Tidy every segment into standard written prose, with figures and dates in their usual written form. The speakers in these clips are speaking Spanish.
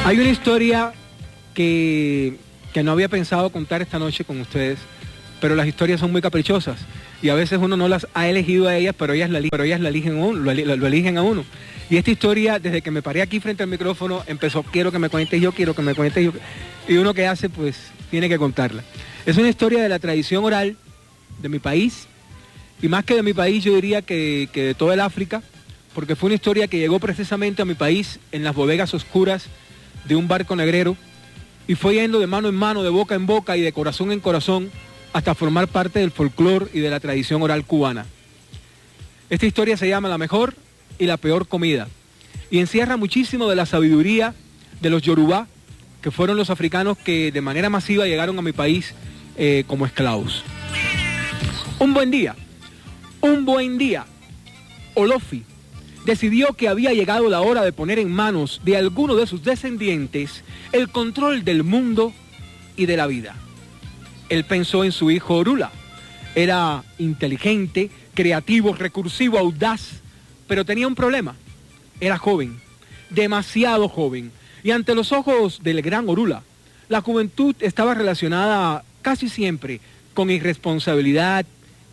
Hay una historia que no había pensado contar esta noche con ustedes, pero las historias son muy caprichosas y a veces uno no las ha elegido a ellas, pero ellas la eligen a uno, lo eligen a uno. Y esta historia, desde que me paré aquí frente al micrófono, empezó, quiero que me cuentes yo, y uno que hace, pues, tiene que contarla. Es una historia de la tradición oral de mi país, y más que de mi país, yo diría que de todo el África, porque fue una historia que llegó precisamente a mi país en las bodegas oscuras de un barco negrero, y fue yendo de mano en mano, de boca en boca y de corazón en corazón, hasta formar parte del folclore y de la tradición oral cubana. Esta historia se llama La mejor y la peor comida, y encierra muchísimo de la sabiduría de los Yorubá, que fueron los africanos que de manera masiva llegaron a mi país como esclavos. Un buen día, Olofi decidió que había llegado la hora de poner en manos de alguno de sus descendientes el control del mundo y de la vida. Él pensó en su hijo Orula. Era inteligente, creativo, recursivo, audaz, pero tenía un problema. Era joven, demasiado joven, y ante los ojos del gran Orula, la juventud estaba relacionada casi siempre con irresponsabilidad,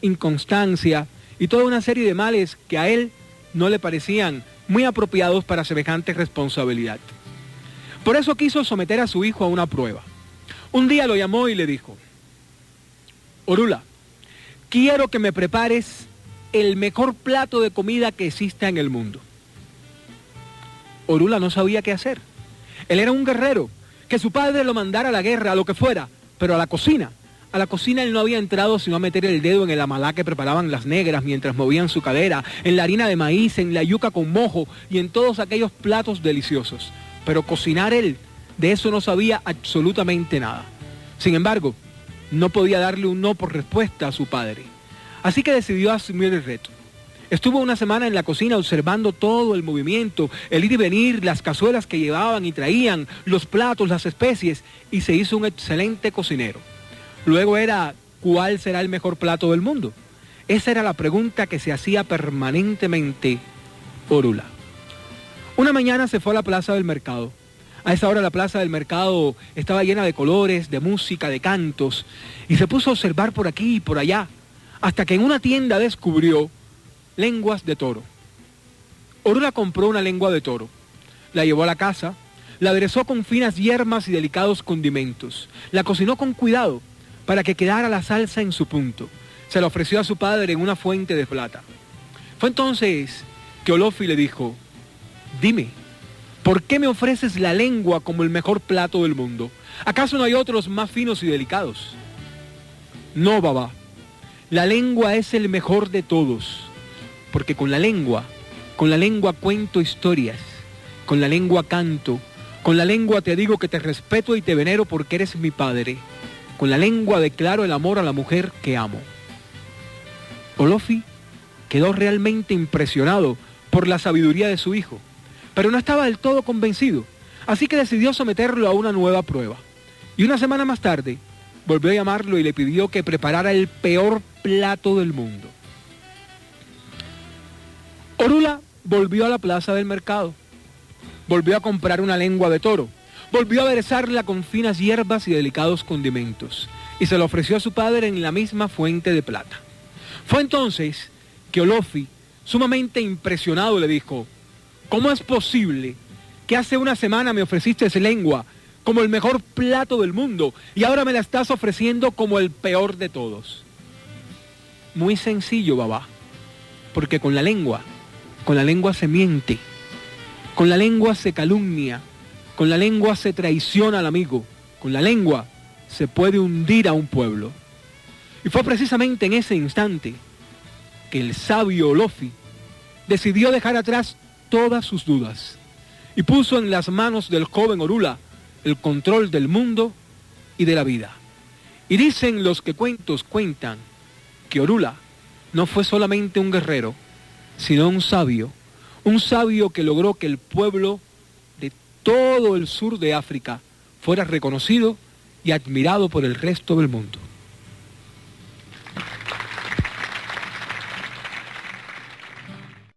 inconstancia y toda una serie de males que a él no le parecían muy apropiados para semejante responsabilidad. Por eso quiso someter a su hijo a una prueba. Un día lo llamó y le dijo: Orula, quiero que me prepares el mejor plato de comida que exista en el mundo. Orula no sabía qué hacer. Él era un guerrero, que su padre lo mandara a la guerra, a lo que fuera, pero a la cocina él no había entrado sino a meter el dedo en el amalá que preparaban las negras mientras movían su cadera, en la harina de maíz, en la yuca con mojo y en todos aquellos platos deliciosos. Pero cocinar él, de eso no sabía absolutamente nada. Sin embargo, no podía darle un no por respuesta a su padre. Así que decidió asumir el reto. Estuvo una semana en la cocina observando todo el movimiento, el ir y venir, las cazuelas que llevaban y traían, los platos, las especies, y se hizo un excelente cocinero. Luego era, ¿cuál será el mejor plato del mundo? Esa era la pregunta que se hacía permanentemente Orula. Una mañana se fue a la plaza del mercado. A esa hora la plaza del mercado estaba llena de colores, de música, de cantos, y se puso a observar por aquí y por allá, hasta que en una tienda descubrió lenguas de toro. Orula compró una lengua de toro, la llevó a la casa, la aderezó con finas hierbas y delicados condimentos, la cocinó con cuidado para que quedara la salsa en su punto. Se la ofreció a su padre en una fuente de plata. Fue entonces que Olofi le dijo: dime, ¿por qué me ofreces la lengua como el mejor plato del mundo? ¿Acaso no hay otros más finos y delicados? No, babá, la lengua es el mejor de todos, porque con la lengua cuento historias, con la lengua canto, con la lengua te digo que te respeto y te venero porque eres mi padre, con la lengua declaro el amor a la mujer que amo. Olofi quedó realmente impresionado por la sabiduría de su hijo, pero no estaba del todo convencido, así que decidió someterlo a una nueva prueba. Y una semana más tarde, volvió a llamarlo y le pidió que preparara el peor plato del mundo. Orula volvió a la plaza del mercado, volvió a comprar una lengua de toro, volvió a aderezarla con finas hierbas y delicados condimentos, y se la ofreció a su padre en la misma fuente de plata. Fue entonces que Olofi, sumamente impresionado, le dijo: ¿cómo es posible que hace una semana me ofreciste esa lengua como el mejor plato del mundo y ahora me la estás ofreciendo como el peor de todos? Muy sencillo, babá, porque con la lengua se miente, con la lengua se calumnia, con la lengua se traiciona al amigo, con la lengua se puede hundir a un pueblo. Y fue precisamente en ese instante que el sabio Olofi decidió dejar atrás todas sus dudas y puso en las manos del joven Orula el control del mundo y de la vida. Y dicen los que cuentos cuentan que Orula no fue solamente un guerrero, sino un sabio que logró que el pueblo de todo el sur de África fuera reconocido y admirado por el resto del mundo.